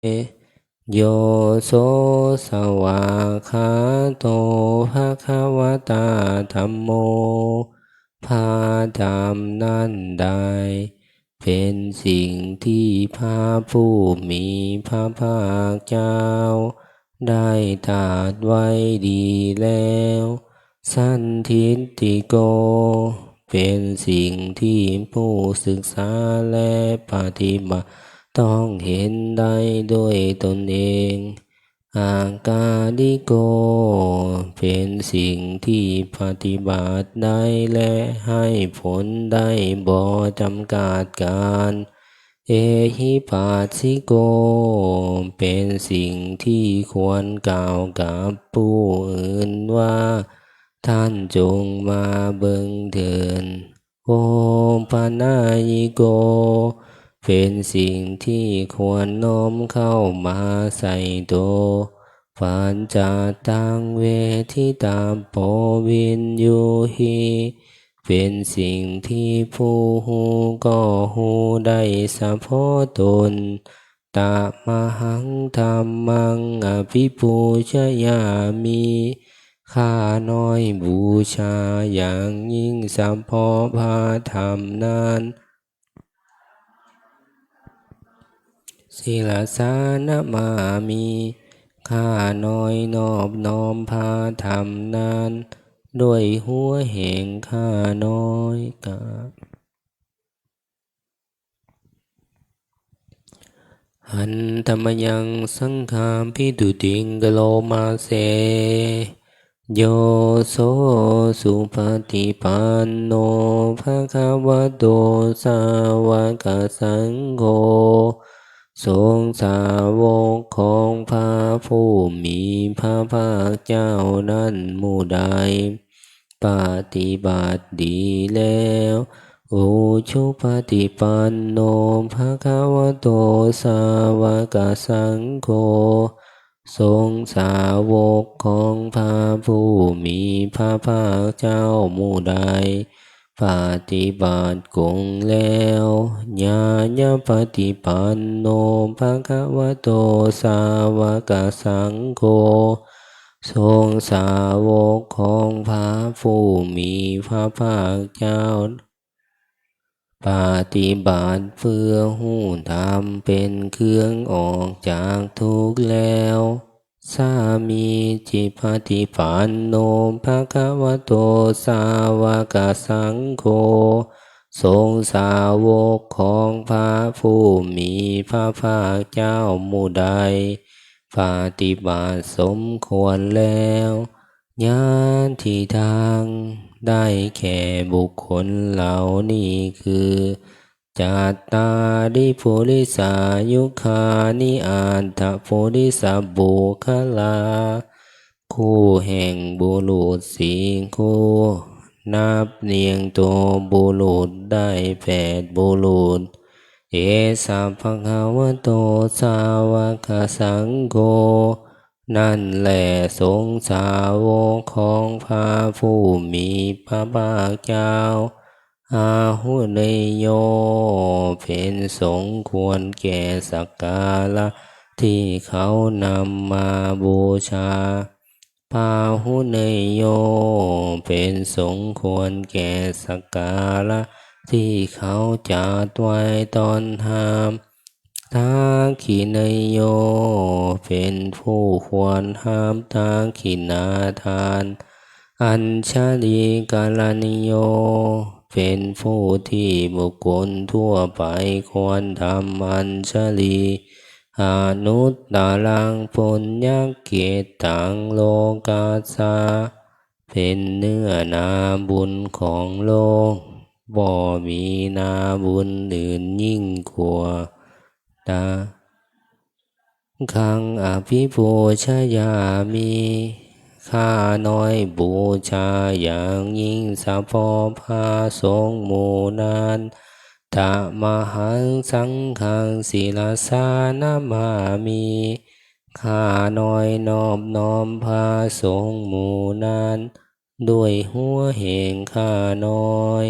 โยโสสวากขาโตภะคะวะตาธัมโมพาธรรมนั้นใดเป็นสิ่งที่พระผู้มีพระภาคเจ้าได้ตรัสไว้ดีแล้วสันทิฏฐิโกเป็นสิ่งที่ผู้ศึกษาและปฏิบัติต้องเห็นได้ด้วยตนเองอากาลิโกเป็นสิ่งที่ปฏิบัติได้และให้ผลได้บ่จำกัดการเอหิปัสสิโกเป็นสิ่งที่ควรกล่าวกับผู้อื่นว่าท่านจงมาเบิ่งเถิดโอปัญญิโกเป็นสิ่งที่ควรน้อมเข้ามาใส่ตัวปัญจตังเวทิตาโปวินยูหิเป็นสิ่งที่ผู้หูก็หูได้เฉพาะตนตมหังธัมมังอภิปูชยามิข้าน้อยบูชาอย่างยิ่งเฉพาะพระธรรมนั้นศิลาสานะมามิข้าน้อยนอบน้อมพระธรรมนั้นด้วยหัวแห่งข้าน้อยกาหันธรรมยังสังฆามพิทุติงกโลมาเสโยโสสุปฏิปันโนภะคะวะโตสาวกสังโฆทรงสาวกของพระผู้มีพระภาคเจ้านั้นหมู่ใดปฏิบัติดีแล้วอุชุปฏิปันโนภะคะวะโตสาวกสังโฆทรงสาวกของพระผู้มีพระภาคเจ้าหมู่ใดปฏิบัติกงแล้วญาณปฏิปันโนภะคะวะโตสาวกสังโฆทรงสาวกของพระผู้มีพระภาคเจ้าปฏิบัติเพื่อหูธรรมเป็นเครื่องออกจากทุกข์แล้วสามีจิปฏิปันโนภะคะวะโตสาวกสังโฆทรงสาวกของพระผู้มีพระภาคเจ้าหมู่ใดปฏิบัติสมควรแล้วญาณที่ทางได้แก่บุคคลเหล่านี้คือจัตตาริปุริสายุคานิอัตถปุริสบุคลาคู่แห่งบุรุษสี่คู่นับเนียงตัวบุรุษได้8บุรุษเอสัพพะคะวะโตสาวกสังโฆนั่นแหละสงสาวกของพระผู้มีพระภาคเจ้าอาหุเนยโยเป็นสงควรแก่สักการะที่เขานำมาบูชาปาหุเนยโยเป็นสงควรแก่สักการะที่เขาจัดไว้ตอนห้ามทักขิเนยโยเป็นผู้ควรห้ามทักขินาทานอัญชลีกาลนิโยเป็นผู้ที่บุคคลทั่วไปควรทำอัญชลีอนุตตรังปุญญเกตังโลกาสาเป็นเนื้อนาบุญของโลกบ่มีนาบุญอื่นยิ่งกว่าตาคังอภิปูชยามิข้าน้อยบูชาอย่างยิ่งเฉพาะพระสงฆ์หมู่นั้นตมหังสังฆังศิลาสานะมามิข้าน้อยนอบน้อมพระสงฆ์หมู่นั้นด้วยหัวแห่งข้าน้อย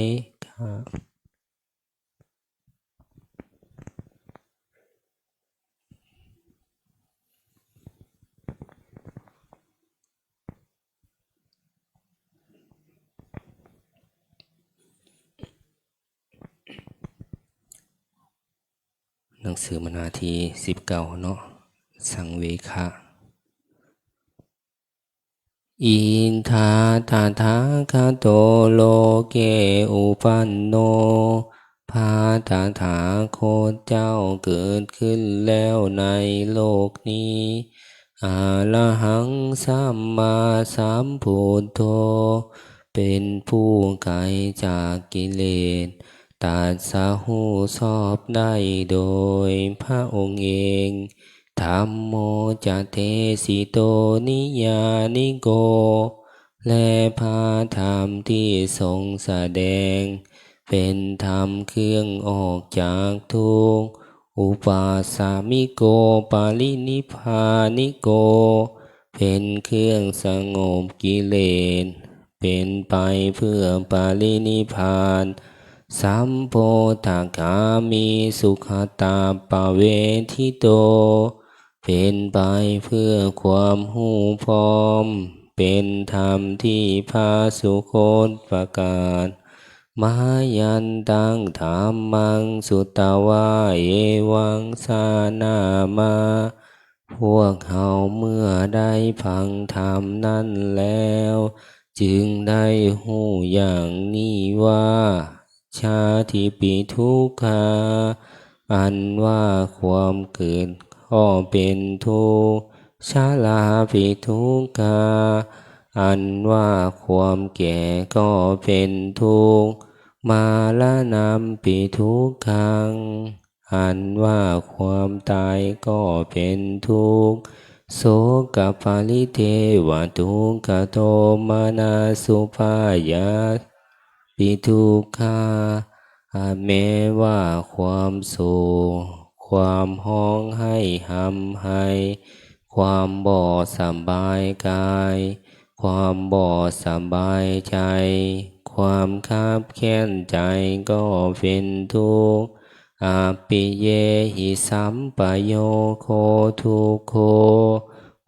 สือมนาที19เนาะสังเวคะอินทาตถาคโตโลเกอุปันโนภาตถาคตเจ้าเกิดขึ้นแล้วในโลกนี้อะระหังสัมมาสัมพุทโธเป็นผู้ไกลจากกิเลสตรัสรู้ชอบได้โดยพระองค์เองธัมโมจะเทสิโตนิยานิโกและพระธรรมที่ทรงแสดงเป็นธรรมเครื่องออกจากทุกข์อุปาสามิโกปาลินิพพานิโกเป็นเครื่องสงบกิเลสเป็นไปเพื่อปาลินิพพานสัมโพธคามีสุขตาปเวทิโตเป็นไปเพื่อความหูพร้อมเป็นธรรมที่พาสุคตประกาศมายันตังธรรมังสุตตวาเอวังสานามาพวกเขาเมื่อได้ฟังธรรมนั้นแล้วจึงได้หูอย่างนี้ว่าชาติปิทุกขาอันว่าความเกิดก็เป็นทุกข์ชราปิทุกขาอันว่าความแก่ก็เป็นทุกข์มาลนัมปิทุกขังอันว่าความตายก็เป็นทุกข์โสกปาลิเทวทุกขโทมานาสุปายาปิทุกขาแม้ว่าความโศกความห้องให้หำให้ความบ่สบายกายความบ่สบายใจความคับแค้นใจก็เป็นทุกข์อาปิเยหิสัมปโยโคทุกโข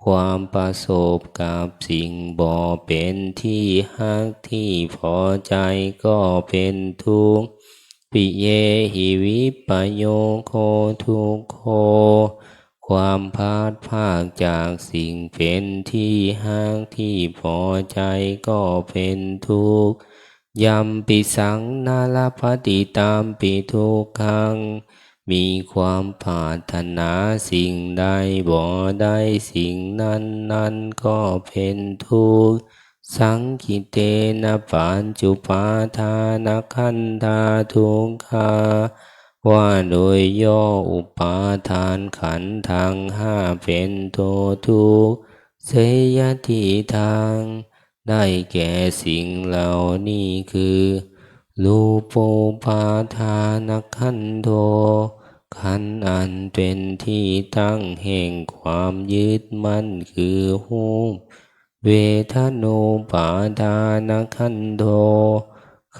ความประสบกับสิ่งบ่เป็นที่ฮักที่พอใจก็เป็นทุกข์ปิเยหิวิปโยโคทุกโขความพลาดพลาดจากสิ่งเป็นที่ฮักที่พอใจก็เป็นทุกข์ยัมปิสังนาลปฏิตามปิทุกขังมีความปรารถนาสิ่งใดบ่ได้สิ่งนั้นก็เป็นทุกข์สังคิเตนะปัญจุปาทานขันธาทุกขาว่าโดยย่ออุปาทานขันธ์ทั้งห้าเป็นตัวทุกข์เสยทิทางได้แก่สิ่งเหล่านี้คือรูปปาทานขันโธขันธ์อันเป็นที่ตั้งแห่งความยึดมั่นคือรูปเวทนูปาทานขันโธ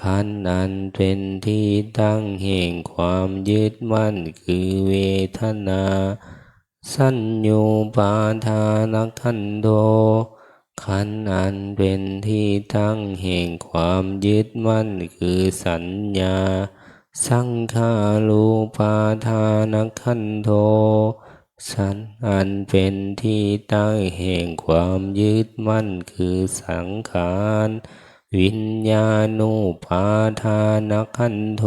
ขันธ์อันเป็นที่ตั้งแห่งความยึดมั่นคือเวทนาสัญญูปาทานขันโธขันธ์อันเป็นที่ตั้งแห่งความยึดมั่นคือสัญญาสังขารูปาทานขันโธสันอันเป็นที่ตั้งแห่งความยึดมั่นคือสังขารวิญญาณูปาทานขันโธ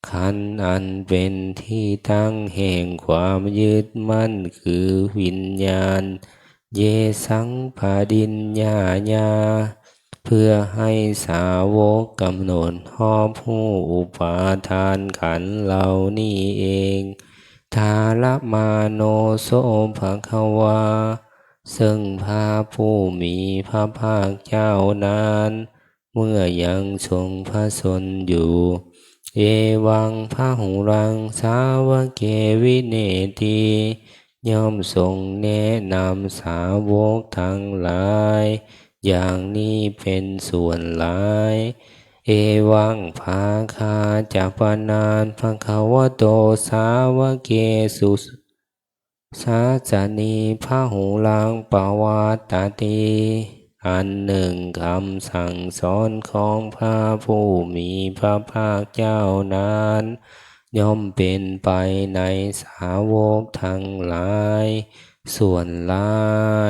ขันธ์อันเป็นที่ตั้งแห่งความยึดมั่นคือวิญญาณเยสังปาดิญญาญาเพื่อให้สาวกกำหนดหอบผู้อุปาทานขันธ์เหล่านี้เองทาระมาโนโสภควาซึ่งพระผู้มีพระภาคเจ้านั้นเมื่อยังทรงพระชนอยู่เอวังพหุรังสาวเกวิเนติย่อมทรงแนะนำสาวกทั้งหลายอย่างนี้เป็นส่วนหลายเอวังภาคาจัปนานภควโตสาวเกสุสาจานีพหุลังปวัตตติอันหนึ่งคำสั่งสอนของพระผู้มีพระภาคเจ้านั้น ย่อมเป็นไปในสาวกทั้งหลายส่วนหลา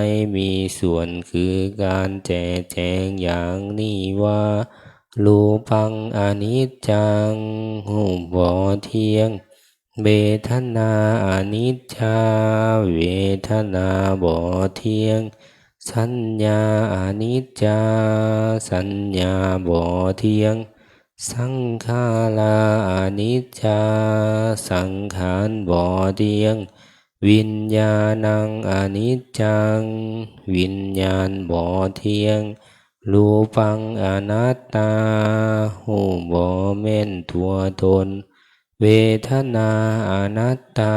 ยมีส่วนคือการแจกแจงอย่างนี้ว่ารูปังอนิจจังหูบ่เที่ยงเวทนาอนิจจาเวทนาบ่เที่ยงสัญญาอนิจจาสัญญาบ่เที่ยงสังขาราอนิจจาสังขารบ่เที่ยงวิญญาณังอนิจจังวิญญาณบ่เที่ยงรูปังอนัตตาหูบ่แม่นตัวตนเวทนาอนัตตา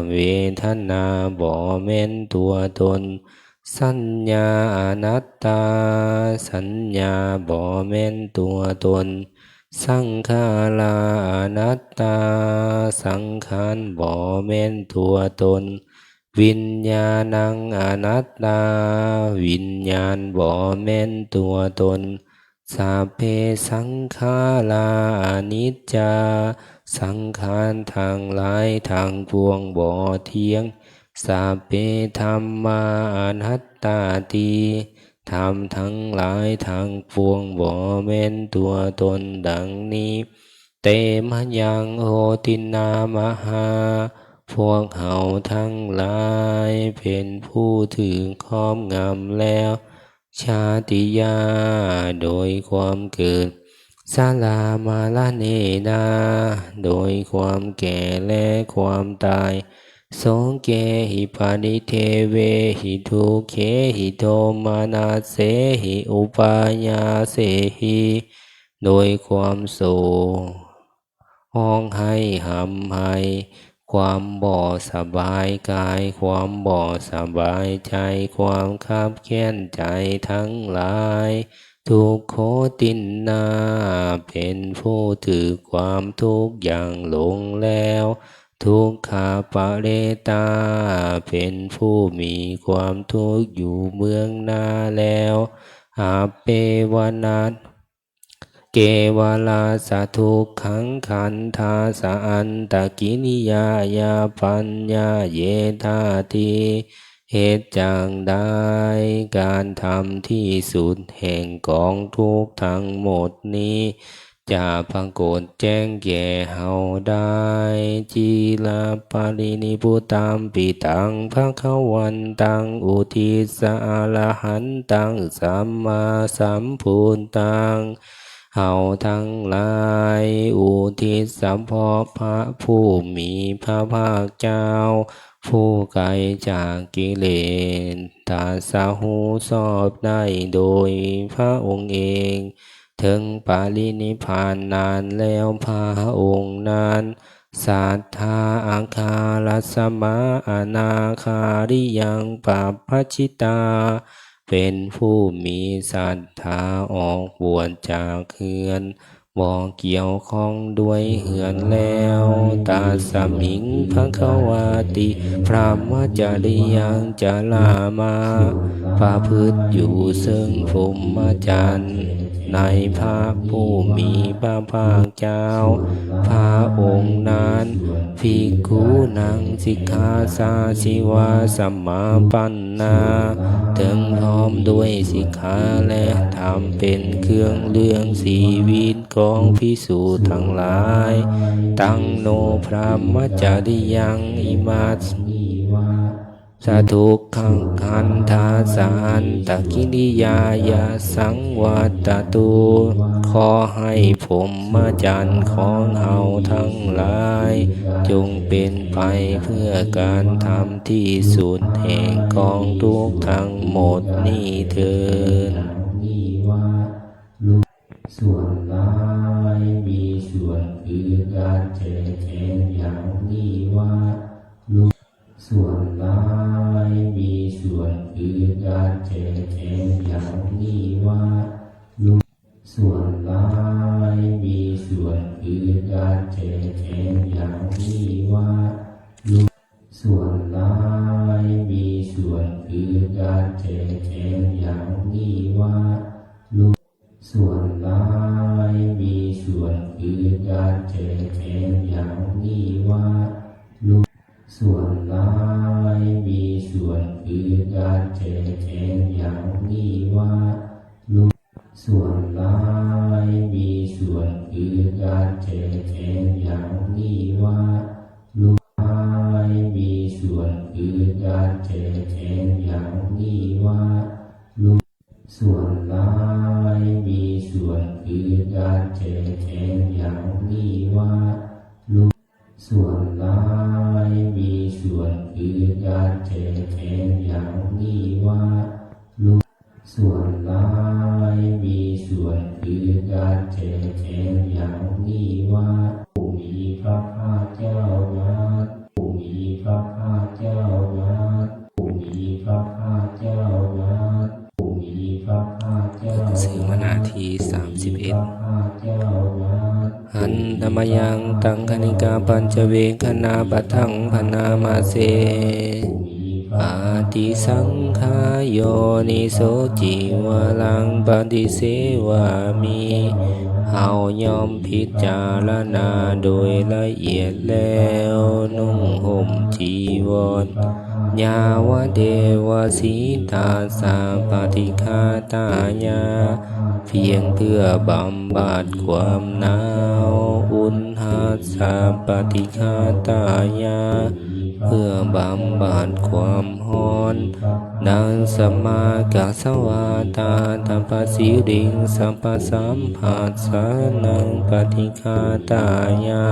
เวทนาบ่แม่นตัวตนสัญญาอนัตตาสัญญาบ่แม่นตัวตนสังขาราอนัตตาสังขารบ่แม่นตัวตนวิญญาณังอนัตตาวิญญาณบ่แม่นตัวตนสัพเพสังขาราอนิจจาสังขารทางหลายทางปวงบ่เที่ยงสัพเพธัมมาอนัตตาติธรรมทั้งหลายทางปวงบ่แม่นตัวตนดังนี้เตมะยังโหตินามหาพวกเขาทั้งหลายเป็นผู้ถึงครอบงำแล้วชาติยาโดยความเกิดสาลามาลาเนนาโดยความแก่และความตายสงเกหิปานิเทเวหิทุเคหิโทมานาเสหิอุปายาเสหิโดยความโศกห้องให้หำให้ความบ่สบายกายความบ่สบายใจความคับแค้นใจทั้งหลายทุกโขตินนาเป็นผู้ถือความทุกข์อย่างหลงแล้วทุกขาปะเรตาเป็นผู้มีความทุกข์อยู่เมืองหน้าแล้วอาเปวนาตเกวาลาสะทุกขังขันธาสะอันตกินิยายาปัญญาเยธาติเหตุจังได้การทำที่สุดแห่งกองทุกข์ทั้งหมดนี้จะปรากฏแจ้งแก่เฮาได้จีลาปารินิพุตัมปิตังภะคะวันตังอุทิสอรหันตังสัมมาสัมพุทธังเฮาทั้งหลายอุทิศสัมภพระผู้มีพระภาคเจ้าผู้ไกลจากกิเลสตรัสรู้ชอบได้โดยพระองค์เองถึงปรินิพพานนานแล้วพระองค์นั้นสัทธาอาคารัสมาอนาคาริยังปัปปชิตาเป็นผู้มีศรัทธาออกบวชจากเฮือนบ่เกี่ยวข้องด้วยเหือนแล้วตาสมิงภควาติพระมจริยังจะลามาประพฤติอยู่ซึ่งพรหมจรรย์ในพระผู้มีพระภาคเจ้าพระองค์นั้นภิกขุนังสิกขาสาชิวาสัมมาปันนาถึงพร้อมด้วยสิกขาและธรรมเป็นเครื่องเลื่องชีวิตของภิกษุทั้งหลายตั้งโนพระมจริยังอิมัสสะทุกขังขันธาสันตกิริยายาสังวัตตุขอให้ผมมาจันของเฮาทั้งหลายจงเป็นไปเพื่อการทำที่สุดแห่งกองทุกข์ทั้งหมดนี้เถิดส่วนร้ายมีส่วนคือการแจกแจงอย่างนี้ว่าส่วนร้ายมีส่วนคือการแจกแจงอย่างนี้ว่าส่วนร้ายมีส่วนคือการแจกแจงอย่างนี้ว่าส่วนร้ายมีส่วนคือการแจกแจงอย่างนี้ว่าส่วนร้ายมี ส่วนคือการแจกแจงอย่างนี้ว่าลูกส่วนร้ายมีส่วนคือการแจกแจงอย่างนี้ว่าลูกส่วนร้ายมีส่วนคือการแจกแจงอย่างนี้ว่าลูกร้ายมีส่วนคือการแจกแจงอย่างนี้ว่าลูกส่วนร้ายมีส่วนคือการแจกแจงอย่างนี้ว่าลูกส่วนร้ายมีส่วนคือการแจกแจงอย่างนี้ว่าลูกส่วนร้ายมีส่วนคือการแจกแจงอย่างนี้ว่าผู้มีพระภาคเจ้านักผู้มีพระภาคเจ้านักผู้มีพระภาคเจ้านักผู้มีพระภาคเจ้าเสวนาที31หันธรรมยังตังคณิกาปัญจเวคณาปะทังพนามาเสอาติสังขายโยนิโสจิวลังปฏิเสวามิเฮายอมพิจารณาโดยละเอียดแล้วนุ่งห่มจีวรยาวเดวสีตาสาปฏิฆาตายาเพียงเพื่อบำบัดความหนาวอุณหสาปฏิฆาตายาเพื่อบำบัดความร้อนดังสมากัสสวาตาตัมปสิริงสัมปสัมผัสสานังปฏิฆาตายา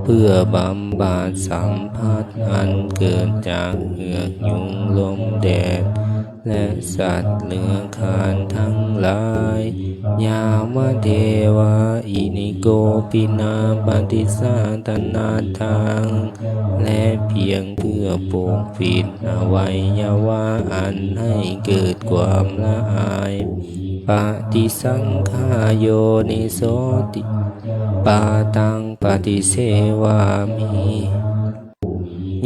เพื่อบำบัดสัมผัสอันเกิดจากเหงือกยุงลมแดดและสัตว์เลื้อยคลานทั้งหลายยามเทวาอินิโกปินาปฏิสาตนาทางและเพียงเพื่อปกปิดอวัยวะอันให้เกิดความละอายปฏิสังขายโยนิโสติปาตังปฏิเสวามิ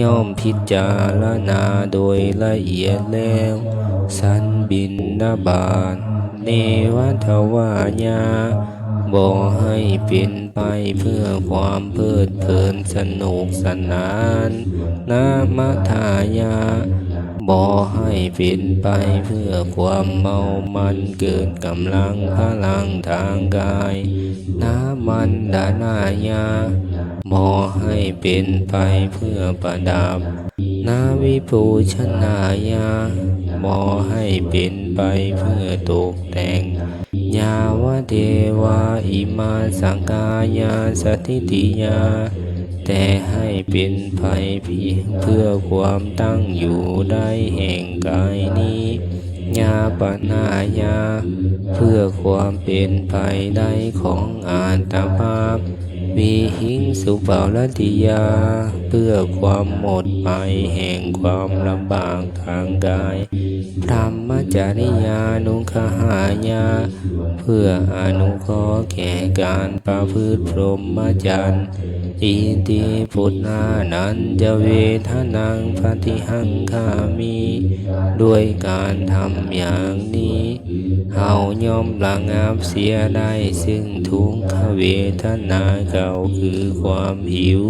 ย่อมพิจารณาโดยละเอียดแล้วสันบินนาบานเนวัฏวายาบอกให้เป็นไปเพื่อความเพลิดเพลินสนุกสนานนามัทายาบอกให้เป็นไปเพื่อความเมามันเกินกำลังพลังทางกายนามันดานายาบอกให้เป็นไปเพื่อประดับนาวิปูชนายาบอกให้เป็นไปเพื่อตกแต่งยาวเทวาอิมาสังกายาสถิติยาแต่ให้เป็นไปเพียงเพื่อความตั้งอยู่ได้แห่งกายนี้ญาปนายาเพื่อความเป็นไปได้ของอัตภาพวิหิงสุปาลติยาเพื่อความหมดไปแห่งความลำบากทางกายพรหมจริยานุขหายาเพื่ออนุเคราะห์แก่การประพฤติพรหมจรรย์อิติพุทธานันจะเวทนังปฏิหังคามิด้วยการทำอย่างนี้เฮาย่อมระงับเสียได้ซึ่งทุกขเวทนาเก่าคือความหิว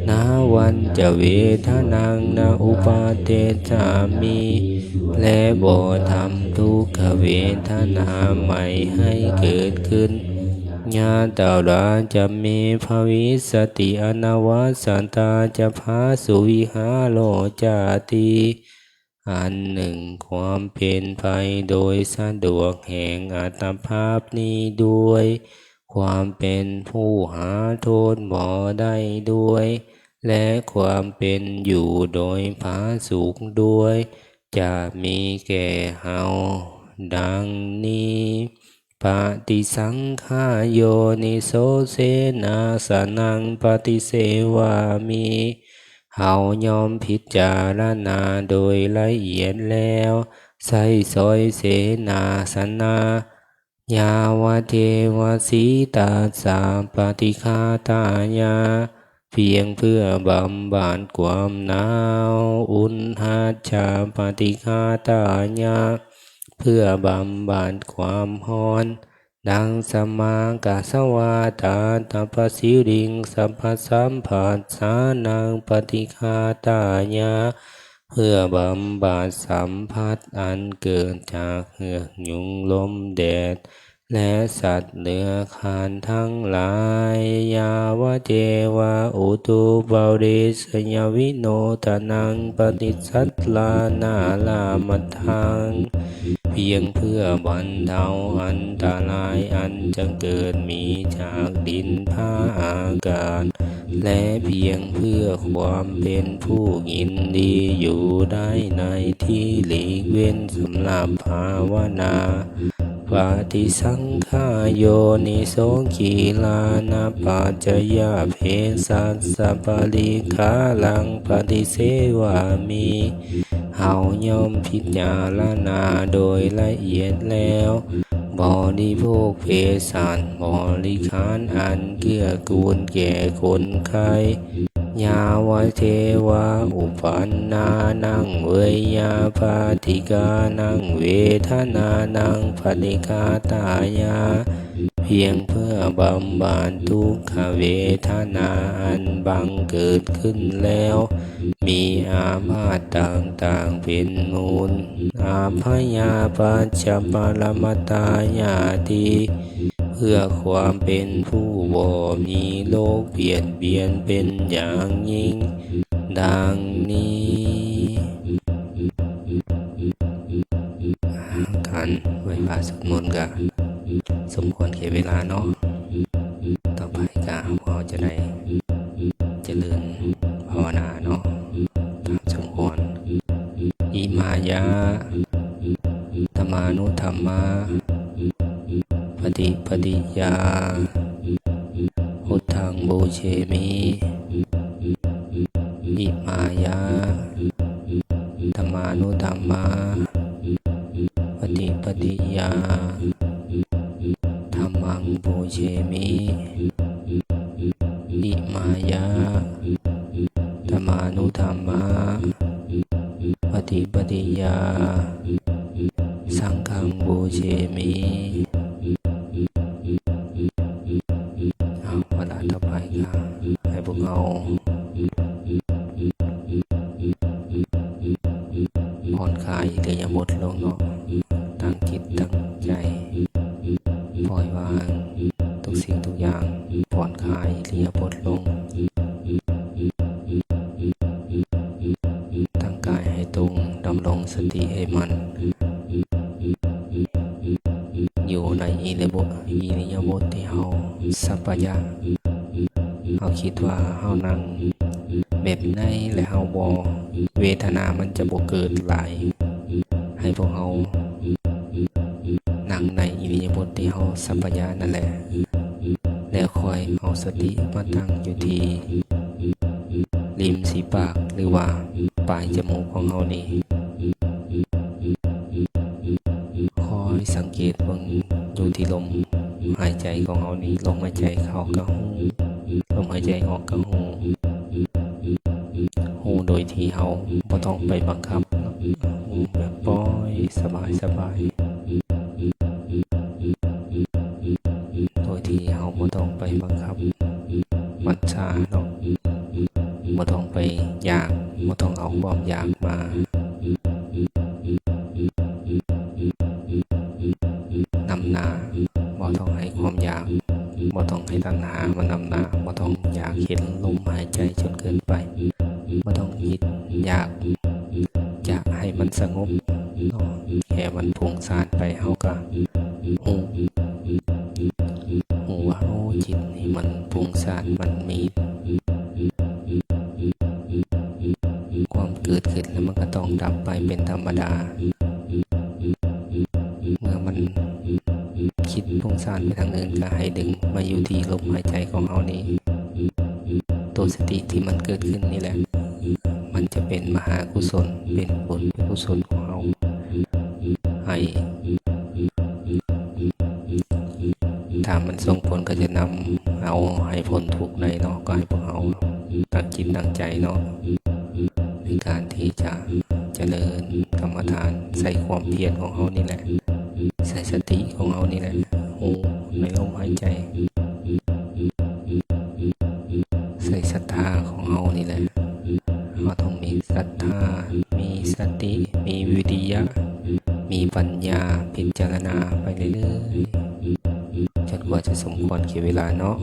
นาวันจะเวทนังนาอุปาเตจามิและบ่ทำทุกขเวทนาใหม่ให้เกิดขึ้นญาตาราจะมีภวิสติอนวัสสันตาจะพาสุวิหาโลจาติอันหนึ่งความเป็นไปโดยสะดวกแห่งอัตภาพนี้ด้วยความเป็นผู้หาโทษบ่ได้ด้วยและความเป็นอยู่โดยผาสุกด้วยจะมีแก่เฮาดังนี้ปฏิสังขายโยนิโสเสนาสนังปฏิเสวามิเฮายอมพิจารณาโดยละเอียดแล้วไสสอยเสนาสนายาวเทวสีตาสาปฏิฆาตายาเพียงเพื่อบำบัดความหนาวอุณหชาปฏิฆาตายาเพื่อบำบัดความร้อน ดังสมากาสวาตาตัปสิริงสัพพสัมผัสสานังปฏิฆาตายาเพื่อบำบัดสัมผัสอันเกิดจากเหือกยุงลมแดดและสัตว์เลื้อยคลานทั้งหลายยาวะเจวะอุตุปาริสยวิโนทนังปฏิสัตลานาลามัทธังเพียงเพื่อบรรเทาอันตรายอันจะเกิดมีจากดินผ้าอากาศและเพียงเพื่อความเป็นผู้ยินดีอยู่ได้ในที่หลีกเว้นสำหรับภาวนาปฏิสังขายโยนิโสกีลานาปัจจยาเพสัสสะปริคาลังปฏิเสวามิเฮาย่อมพิจารณาโดยละเอียดแล้วบริโภคเภสัชบริขารอันเกื้อกูลแก่คนไข้ยาวะเทวะอุปันนานังเวยาปาติกานังเวทนานังปฏิฆาตายาเพียงเพื่อบำบัดทุกขเวทนาอันบังเกิดขึ้นแล้วมีอาพาธต่างๆเป็นมูลอาภยาปัจจปรมตายาติเพื่อความเป็นผู้บ่มีโลกเบียดเบียนเป็นอย่างยิ่งดังนี้การไหว้พระสวดมนต์ก็สมควรแก่เวลาเนาะต่อไปก็เราจะได้เจริญภาวนาเนาะตามสมควรอิมายะธรรมานุธรรมาปฏิปฏิยาพุทธังบูเชมิอิมายะธรรมานุธรรมาปฏิปฏิยาธัมมังบูเชมิอิมายะธรรมานุธรรมาปฏิปฏิยาสังฆังบูเชมิเวลาต่อไปก็ให้พวกเราผ่อนคลายอิริยาบถลงเนาะตั้งจิตตั้งใจปล่อยวางทุกสิ่งทุกอย่างผ่อนคลายอิริยาบถลงตั้งกายให้ตรงดำรงสติให้มันอยู่ในอิริยาบถที่เฮาสัพพยะเฮาคิดว่าเฮานั่งแบบไหนและเฮาบ่เวทนามันจะบ่เกิดหลายให้พวกเฮานั่งในอิริยาบถที่เฮาสัพพยะนั่นแหละแล้วคอยเอาสติมาตั้งอยู่ที่ริมฝีปากหรือว่าปลายจมูกของเฮานี่คอยสังเกตเบิ่งอยู่ที่ลมหายใจของเฮานี่ลมหายใจเข้าก็หูลมหายใจออกก็หูโดยที่เฮาบ่ต้องไปบังคับหูแบบปล่อยสบายโดยที่เฮาบ่ต้องไปบังคับบัญชาเนาะบ่ต้องไปอยากบ่ต้องเอาความอยากมานำหน้าบ่ต้องให้ความอยากบ่ต้องให้ตัณหามานำหน้าบ่ต้องอยากเห็นลมหายใจจนเกินไปบ่ต้องคิดอยากจะให้มันสงบเนาะแค่มันพุ่งซ่านไปเฮาก็หูว่าโอ้จิตนี่มันพุ่งซ่านมันมีความเกิดขึ้นแล้วมันก็ต้องดับไปเป็นธรรมดาเมื่อมันคิดพุ่งซ่านไปทางอื่นก็ให้ดึงมาอยู่ที่ลมหายใจของเฮานี่ตัวสติที่มันเกิดขึ้นนี่แหละมันจะเป็นมหากุศลเป็นบุญเป็นกุศลของเฮาให้ถ้ามันส่งผลก็จะนำเอาให้พ้นทุกข์ในเนาะก็ให้พวกเราตั้งจิตตั้งใจเนาะในการที่จะเจริญกรรมฐานใส่ความเพียรของเฮานี่แหละใส่สติของเฮานี่แหละหู หูในลมหายใจใส่ศรัทธาของเฮานี่แหละเฮาต้องมีศรัทธามีสติมีวิริยะมีปัญญาพิจารณาไปเรื่อยๆจนกว่าจะสมควรแก่เวลาเนาะ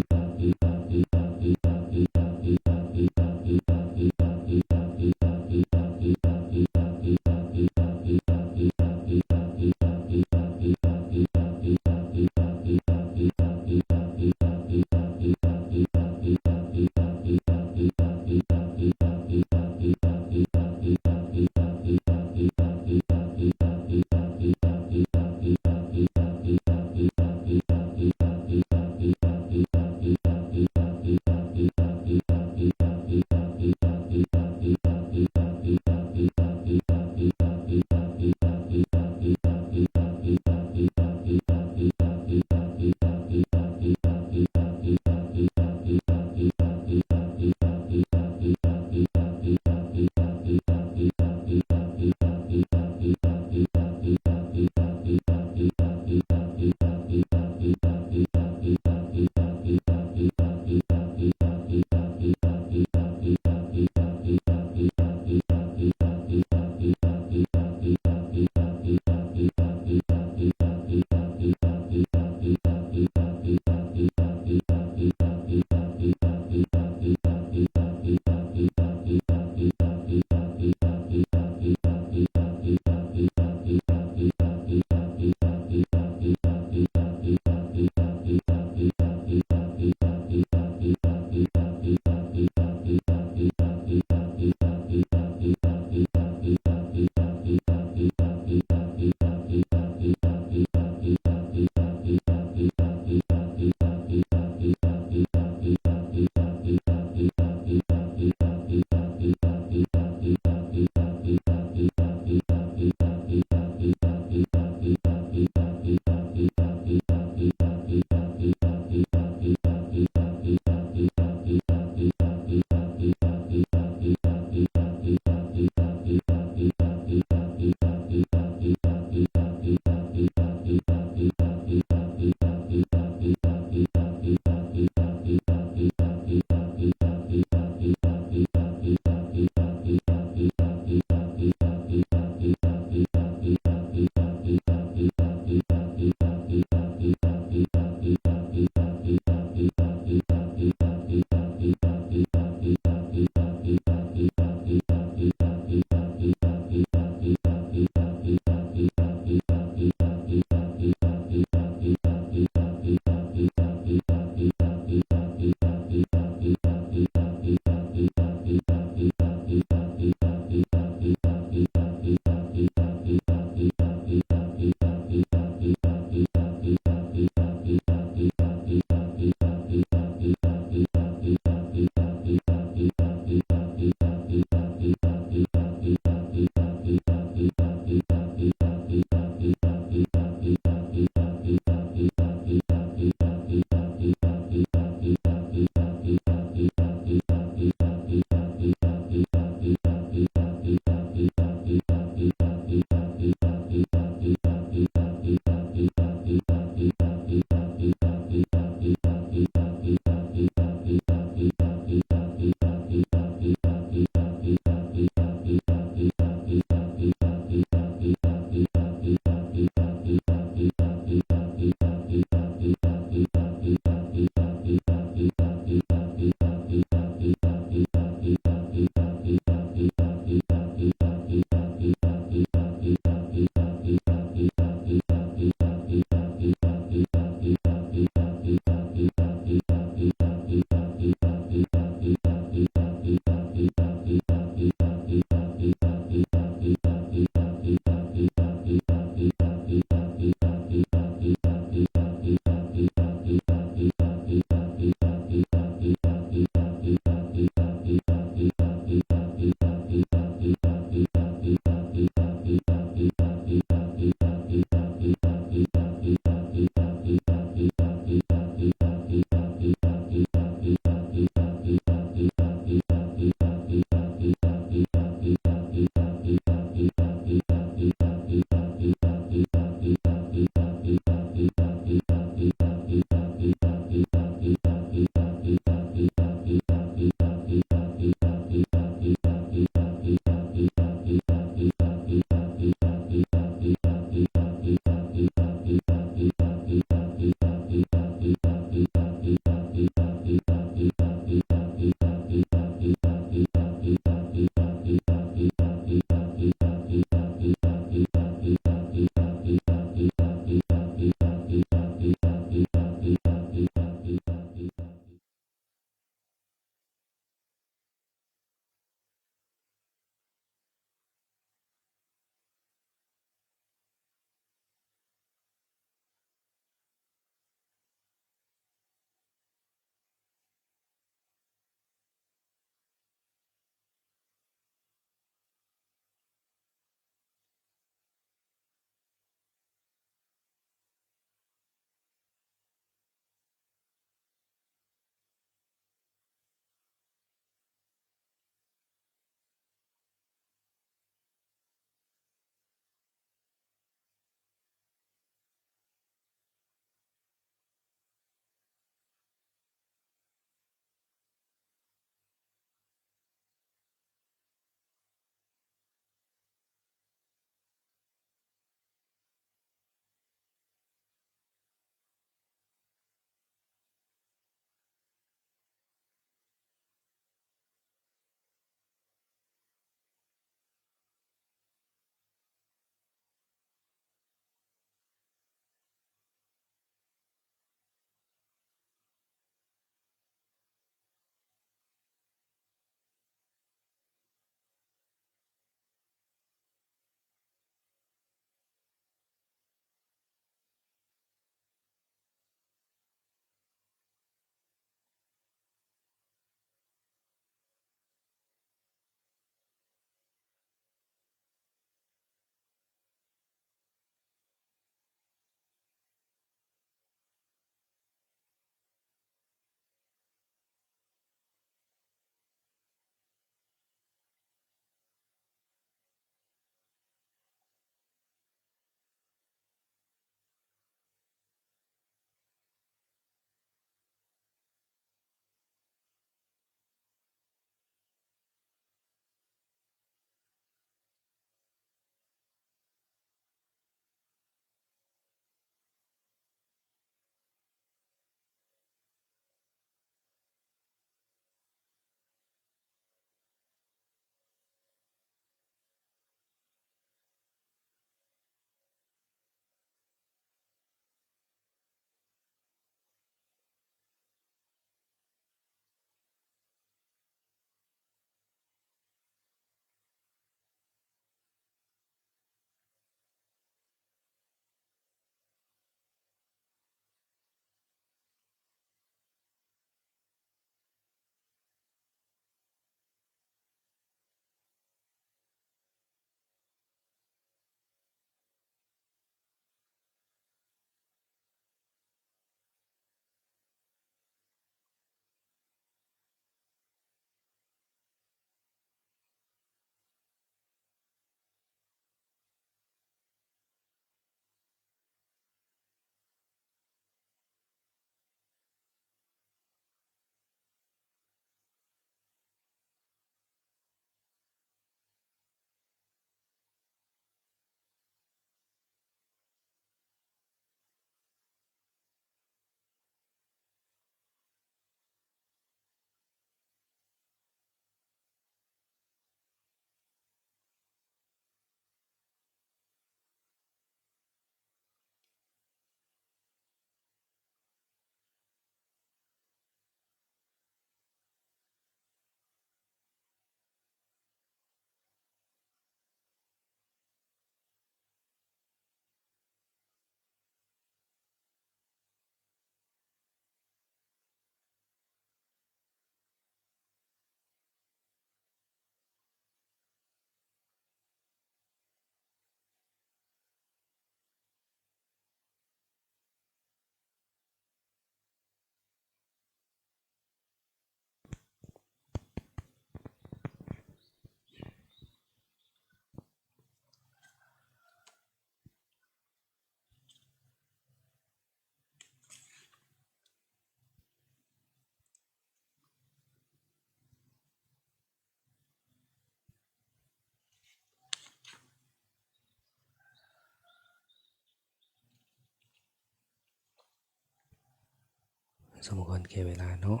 สมควรแก่เวลาเนาะ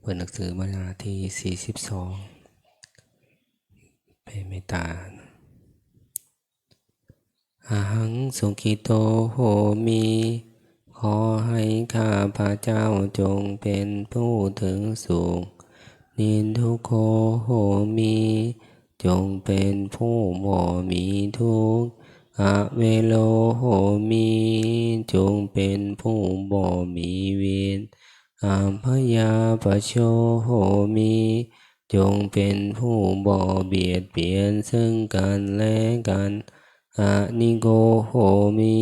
เปิดหนังสือมาหน้าที่42เปเมตตาอาหังสุขิโตโหมิขอให้ข้าพระเจ้าจงเป็นผู้ถึงสุขนินทุโคโหมิจงเป็นผู้บ่มีทุกข์อเวโลโหมิจงเป็นผู้บ่มีเวรอัมพยาปโชโหมิจงเป็นผู้บ่เบียดเบียนซึ่งกันและกันอะนิโกโหมิ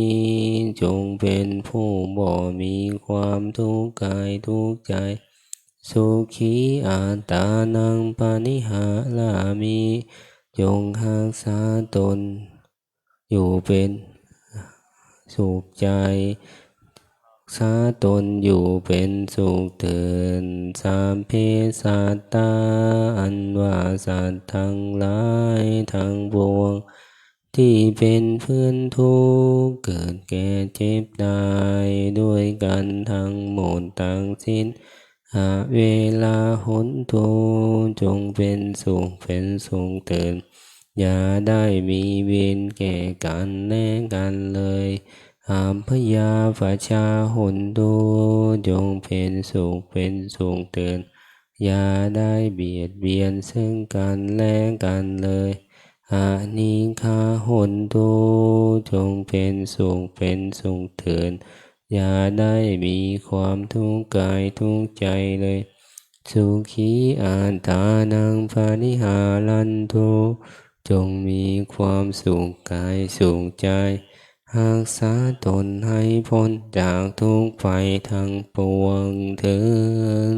จงเป็นผู้บ่มีความทุกข์กายทุกข์ใจสุขีอัตตานังปานิหาลามิจงรักษาตนอยู่เป็นสุขใจสาตนอยู่เป็นสุขเถิดสามเพสัตตาอันว่าสัตว์ทั้งหลายทั้งปวงที่เป็นเพื่อนทุกข์เกิดแก่เจ็บตายด้วยกันทั้งหมดทั้งสิ้นเวลาหนทุกข์จงเป็นสุขเถิดอย่าได้มีเวรแก่กันและกันเลยอัมพยาปชาหนตุจงเป็นสุขเถิดอย่าได้เบียดเบียนซึ่งกันและกันเลยอานิฆาหนตุจงเป็นสุขเถิดอย่าได้มีความทุกข์กายทุกข์ใจเลยสุขีอัตตานังปานิหารันตุจงมีความสุขกายสุขใจรักษาตนให้พ้นจากทุกข์ภัยทั้งปวงเถิด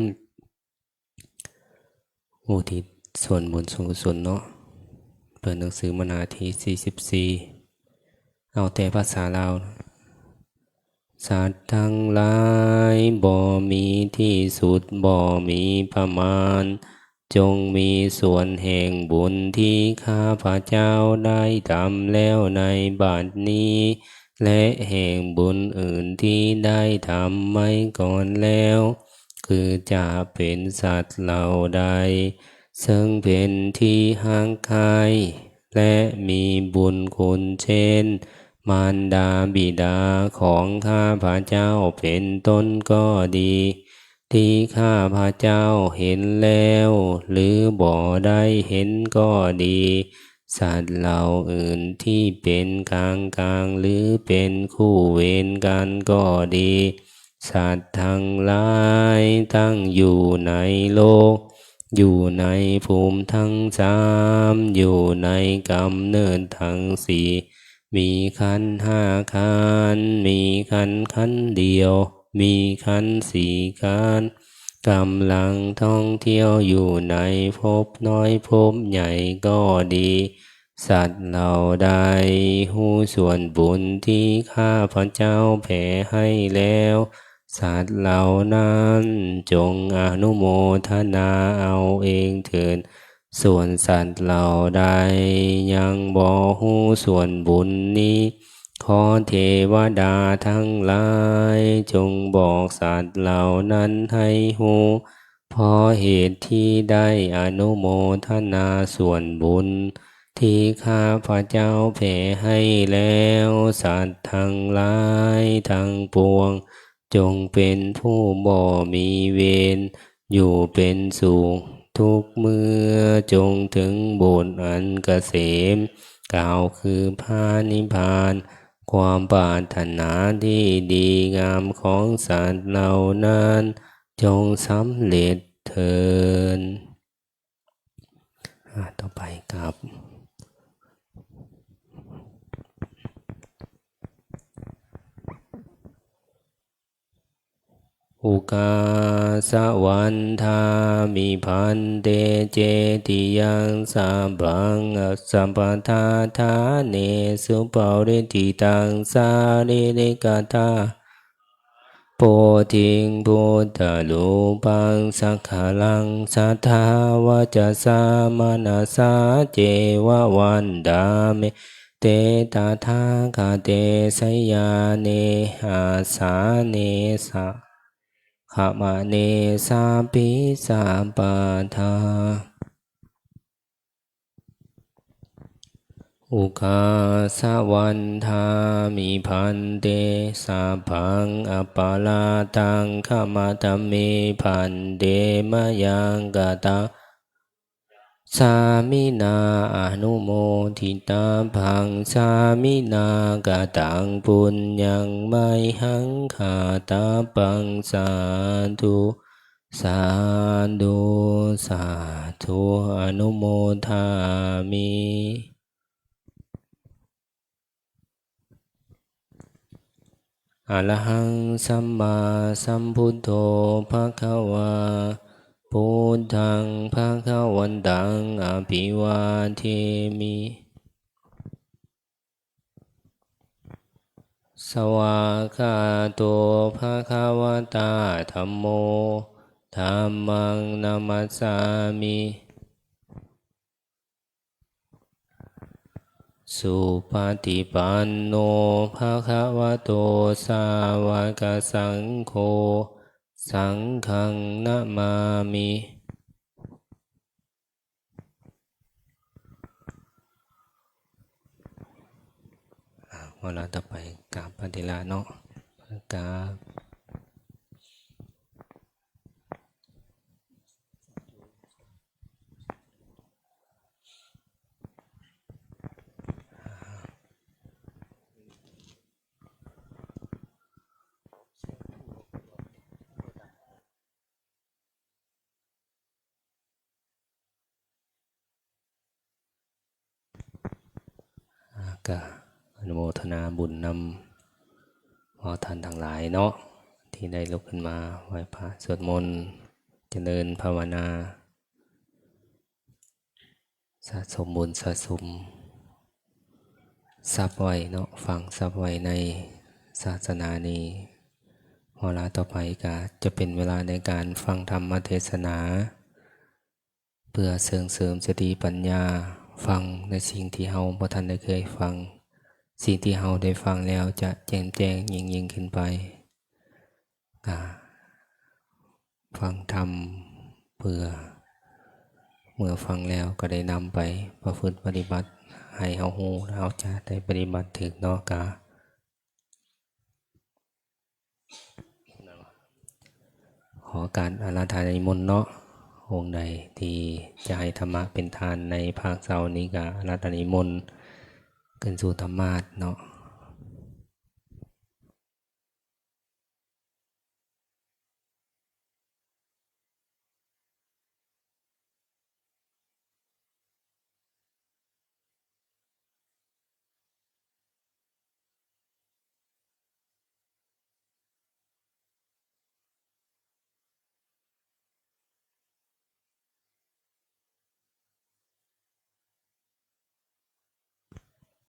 อุทิศส่วนบุญส่วนกุศลเนาะเปิดหนังสือมาหน้าที่44เอาแต่ภาษาลาวสัตว์ทั้งหลายบ่มีที่สุดบ่มีประมาณจงมีส่วนแห่งบุญที่ข้าพระเจ้าได้ทำแล้วในบัดนี้และแห่งบุญอื่นที่ได้ทำไม่ก่อนแล้วคือจะเป็นสัตว์เหล่าใดซึ่งเป็นที่ห่างไกลและมีบุญคุณเช่นมารดาบิดาของข้าพระเจ้าเป็นต้นก็ดีที่ข้าพระเจ้าเห็นแล้วหรือบ่ได้เห็นก็ดีสัตว์เหล่าอื่นที่เป็นกลางหรือเป็นคู่เวรกันก็ดีสัตว์ทั้งหลายตั้งอยู่ในโลกอยู่ในภูมิทั้งสามอยู่ในกำเนิดทั้งสี่มีขันธ์ห้าขันธ์มีขันธ์เดียวมีขันธ์สี่ขันธ์กำลังท่องเที่ยวอยู่ในภพน้อยภพใหญ่ก็ดีสัตว์เหล่าใดหูส่วนบุญที่ข้าพระเจ้าแผ่ให้แล้วสัตว์เหล่านั้นจงอนุโมทนาเอาเองเถิดส่วนสัตว์เหล่าใดยังบ่หูส่วนบุญนี้ขอเทวดาทั้งหลายจงบอกสัตว์เหล่านั้นให้หูเพราะเหตุที่ได้อนุโมทนาส่วนบุญที่ข้าพระเจ้าแผ่ให้แล้วสัตว์ทั้งหลายทั้งปวงจงเป็นผู้บ่มีเวรอยู่เป็นสุขทุกเมื่อจงถึงบุญอันเกษมกล่าวคือพระนิพพานความปรารถนาที่ดีงามของสัตว์เหล่านั้นจงสำเร็จเถิดต่อไปครับอุกาสวันทามิพันเตเจติยังสัมบังสัมปทาธาเนสุปาริติตังสาริริกตาโพธิงพุทธลูปังสักขลังสัทธาวาจสามนาสาเจววันดามิเตตาทาคาเตสยาเนหาสาเนสะ ขมาเนสาปิสาปาทาอุคาสวันทามิพันเตสาพังอปาลาตังขมาตเมพันเตมยังกตาสามินาอนุโมทิตาพังสามินากตังปุญญังไมหังคาตาปังสาธุสาธุสาธุอนุโมทามิอะระหังสัมมาสัมพุทโธภะคะวาพุทธังภะคะวันตังอภิวาเทมิสวากขาโตภะคะวะตาธัมโมธัมมังนัมมัสสามิสุปฏิปันโนภะคะวะโตสาวกสังโฆสังฆังนะมามิเวลาต่อไปกราบปฏิลาเนาะกราบกราบอนุโมทนาบุญนำขอท่านทั้งหลายเนาะที่ได้ลุกขึ้นมาไหว้พระสวดมนต์เจริญภาวนาสะสมบุญสะสมทรัพย์ไว้เนาะฟังทรัพย์ไว้ในศาสนานี้เวลาต่อไปก็จะเป็นเวลาในการฟังธรรมเทศนาเพื่อเสริมสติปัญญาฟังในสิ่งที่เฮาบ่ทันได้เคยฟังสิ่งที่เฮาได้ฟังแล้วจะแจ่มแจ้งยิ่งขึ้นไปฟังธรรมเพื่อเมื่อฟังแล้วก็ได้นำไปประพฤติปฏิบัติให้เฮาฮู้แล้วเฮาจะได้ปฏิบัติถึงเนาะขอการอาราธนานิมนต์เนาะองค์ใดที่จะให้ธรรมะเป็นทานในภาคเสาร์นี้ก็อาราธนานิมนต์ขึ้นสู่ธรรมาสน์เนาะ